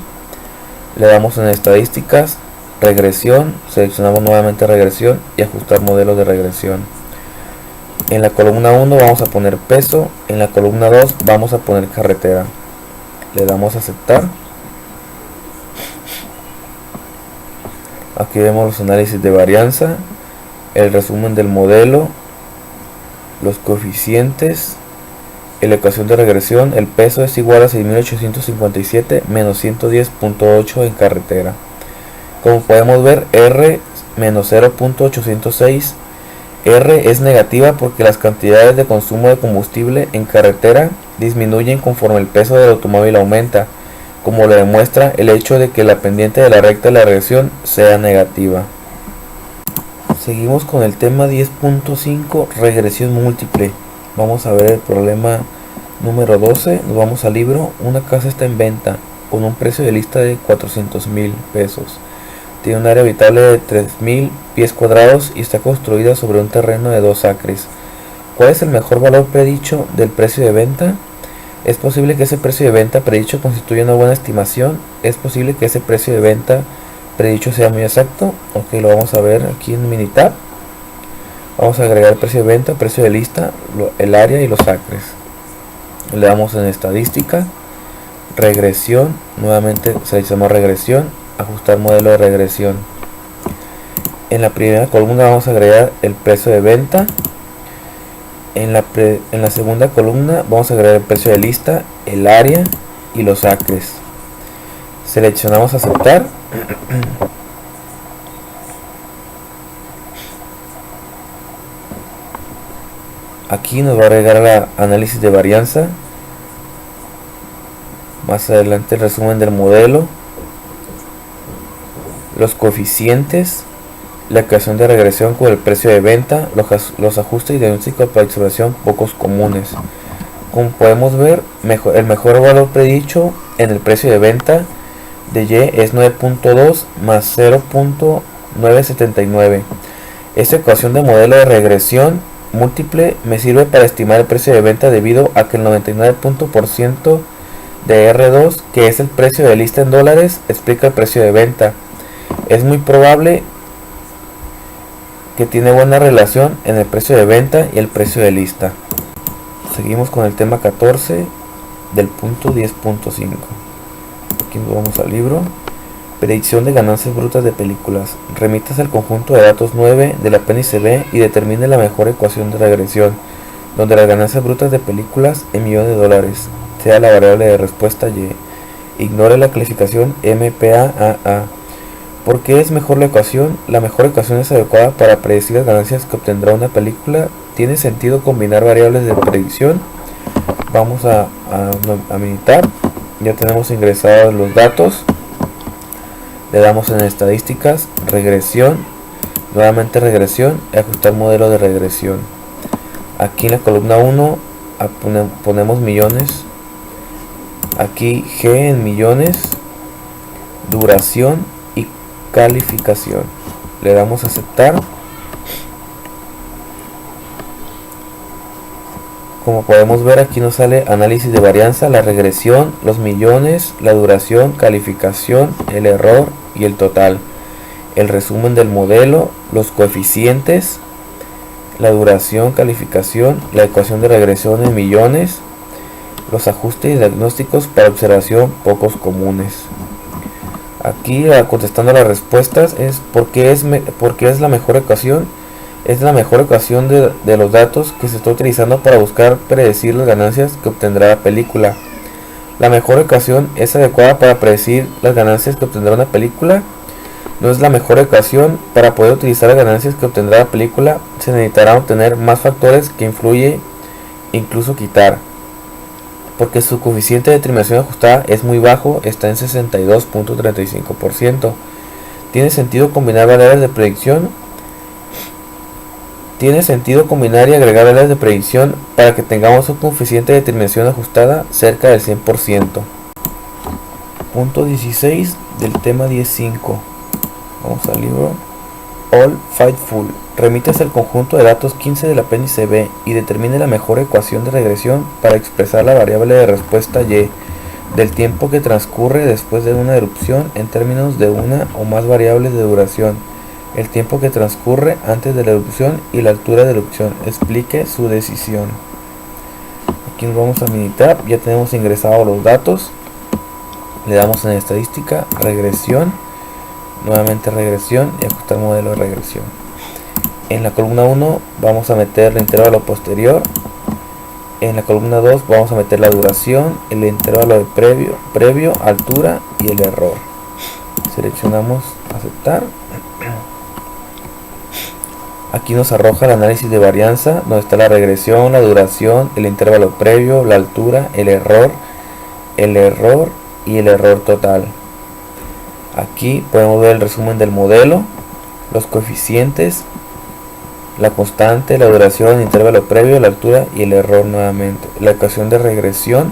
le damos en estadísticas, regresión, seleccionamos nuevamente regresión y ajustar modelo de regresión. En la columna 1 vamos a poner peso, en la columna 2 vamos a poner carretera. Le damos a aceptar. Aquí vemos los análisis de varianza, el resumen del modelo, los coeficientes En la ecuación de regresión, el peso es igual a 6.857 menos 110.8 en carretera. Como podemos ver, R menos 0.806. R es negativa porque las cantidades de consumo de combustible en carretera disminuyen conforme el peso del automóvil aumenta, como lo demuestra el hecho de que la pendiente de la recta de la regresión sea negativa. Seguimos con el tema 10.5, regresión múltiple. Vamos a ver el problema número 12. Nos vamos al libro. Una casa está en venta con un precio de lista de 400,000 pesos. Tiene un área habitable de 3.000 pies cuadrados y está construida sobre un terreno de 2 acres. ¿Cuál es el mejor valor predicho del precio de venta? Es posible que ese precio de venta predicho constituya una buena estimación. Es posible que ese precio de venta predicho sea muy exacto. Ok, lo vamos a ver aquí en Minitab. Vamos a agregar el precio de venta, precio de lista, el área y los acres. Le damos en estadística, regresión, nuevamente seleccionamos regresión, ajustar modelo de regresión. En la primera columna vamos a agregar el precio de venta. En la segunda columna vamos a agregar el precio de lista, el área y los acres. Seleccionamos aceptar. Aquí nos va a agregar el análisis de varianza. Más adelante el resumen del modelo, los coeficientes, la ecuación de regresión con el precio de venta, los ajustes y diagnósticos para observación pocos comunes. Como podemos ver, el mejor valor predicho en el precio de venta de Y es 9.2 más 0.979. Esta ecuación de modelo de regresión múltiple me sirve para estimar el precio de venta debido a que el 99% de R2, que es el precio de lista en dólares, explica el precio de venta. Es muy probable que tiene buena relación en el precio de venta y el precio de lista. Seguimos con el tema 14 del punto 10.5. Aquí nos vamos al libro. Predicción de ganancias brutas de películas. Remítase al conjunto de datos 9 de la PNCB y determine la mejor ecuación de regresión, donde las ganancias brutas de películas en millones de dólares sea la variable de respuesta Y. Ignore la calificación MPAAA. ¿Por qué es mejor la ecuación? La mejor ecuación es adecuada para predecir las ganancias que obtendrá una película. ¿Tiene sentido combinar variables de predicción? Vamos a Minitab. Ya tenemos ingresados los datos. Le damos en estadísticas, regresión, nuevamente regresión y ajustar modelo de regresión. Aquí en la columna 1 ponemos millones. Aquí G en millones, duración y calificación. Le damos a aceptar. Como podemos ver, aquí nos sale análisis de varianza, la regresión, los millones, la duración, calificación, el error y el total. El resumen del modelo, los coeficientes, la duración, calificación, la ecuación de regresión en millones, los ajustes y diagnósticos para observación pocos comunes. Aquí contestando las respuestas es ¿por qué es la mejor ecuación? Es la mejor ecuación de los datos que se está utilizando para buscar predecir las ganancias que obtendrá la película. La mejor ecuación es adecuada para predecir las ganancias que obtendrá una película. No es la mejor ecuación. Para poder utilizar las ganancias que obtendrá la película se necesitará obtener más factores que influye, incluso quitar, porque su coeficiente de determinación ajustada es muy bajo, está en 62.35%. ¿Tiene sentido combinar variables de predicción? Tiene sentido combinar y agregar variables de predicción para que tengamos un coeficiente de determinación ajustada cerca del 100%. Punto 16 del tema 10.5. Vamos al libro. All Fightful. Remítase al conjunto de datos 15 del apéndice B y determine la mejor ecuación de regresión para expresar la variable de respuesta Y del tiempo que transcurre después de una erupción en términos de una o más variables de duración, el tiempo que transcurre antes de la erupción y la altura de erupción. Explique su decisión. Aquí nos vamos a Minitab. Ya tenemos ingresados los datos. Le damos en estadística, regresión, nuevamente regresión y ajustar modelo de regresión. En la columna 1 vamos a meter el intervalo posterior, En la columna 2 vamos a meter la duración, el intervalo de previo, altura y el error. Seleccionamos aceptar. Aquí nos arroja el análisis de varianza, donde está la regresión, la duración, el intervalo previo, la altura, el error y el error total. Aquí podemos ver el resumen del modelo, los coeficientes, la constante, la duración, el intervalo previo, la altura y el error nuevamente. La ecuación de regresión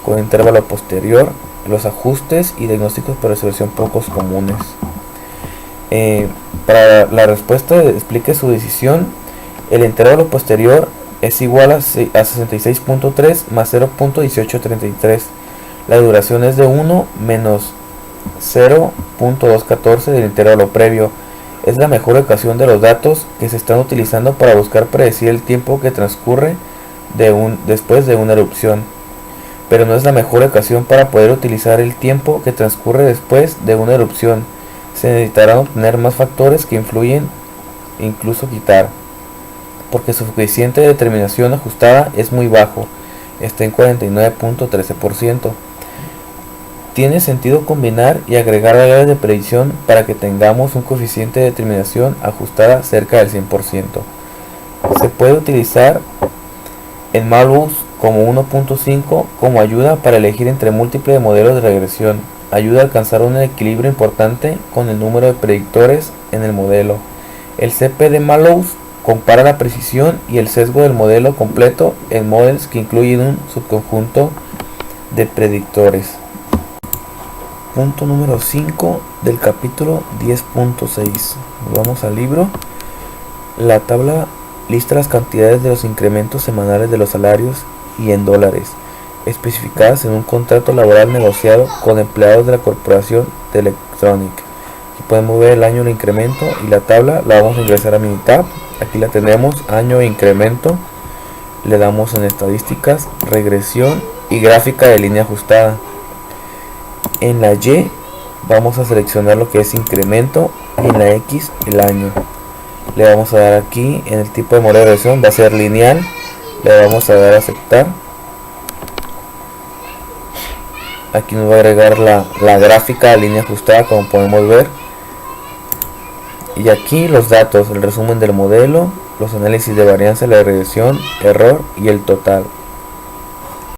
con intervalo posterior, los ajustes y diagnósticos por resolución pocos comunes. Para la respuesta explique su decisión. El intervalo posterior es igual a 66.3 más 0.1833. La duración es de 1 menos 0.214 del intervalo previo. Es la mejor ecuación de los datos que se están utilizando para buscar predecir el tiempo que transcurre después de una erupción, pero no es la mejor ecuación para poder utilizar el tiempo que transcurre después de una erupción. Se necesitarán obtener más factores que influyen, incluso quitar, porque su coeficiente de determinación ajustada es muy bajo, está en 49.13%. Tiene sentido combinar y agregar variables de predicción para que tengamos un coeficiente de determinación ajustada cerca del 100%. Se puede utilizar en Malus como 1.5 como ayuda para elegir entre múltiples modelos de regresión. Ayuda a alcanzar un equilibrio importante con el número de predictores en el modelo. El CP de Malus compara la precisión y el sesgo del modelo completo en models que incluyen un subconjunto de predictores. Punto número 5 del capítulo 10.6. Vamos al libro. La tabla lista las cantidades de los incrementos semanales de los salarios y en dólares, especificadas en un contrato laboral negociado con empleados de la corporación de Electronic. Aquí podemos ver el año del incremento y la tabla la vamos a ingresar a Minitab. Aquí la tenemos, año e incremento. Le damos en estadísticas, regresión y gráfica de línea ajustada. En la Y vamos a seleccionar lo que es incremento y en la X el año. Le vamos a dar aquí en el tipo de modelo de regresión, va a ser lineal. Le vamos a dar a aceptar. Aquí nos va a agregar la gráfica de línea ajustada, como podemos ver. Y aquí los datos, el resumen del modelo, los análisis de varianza, la regresión, error y el total.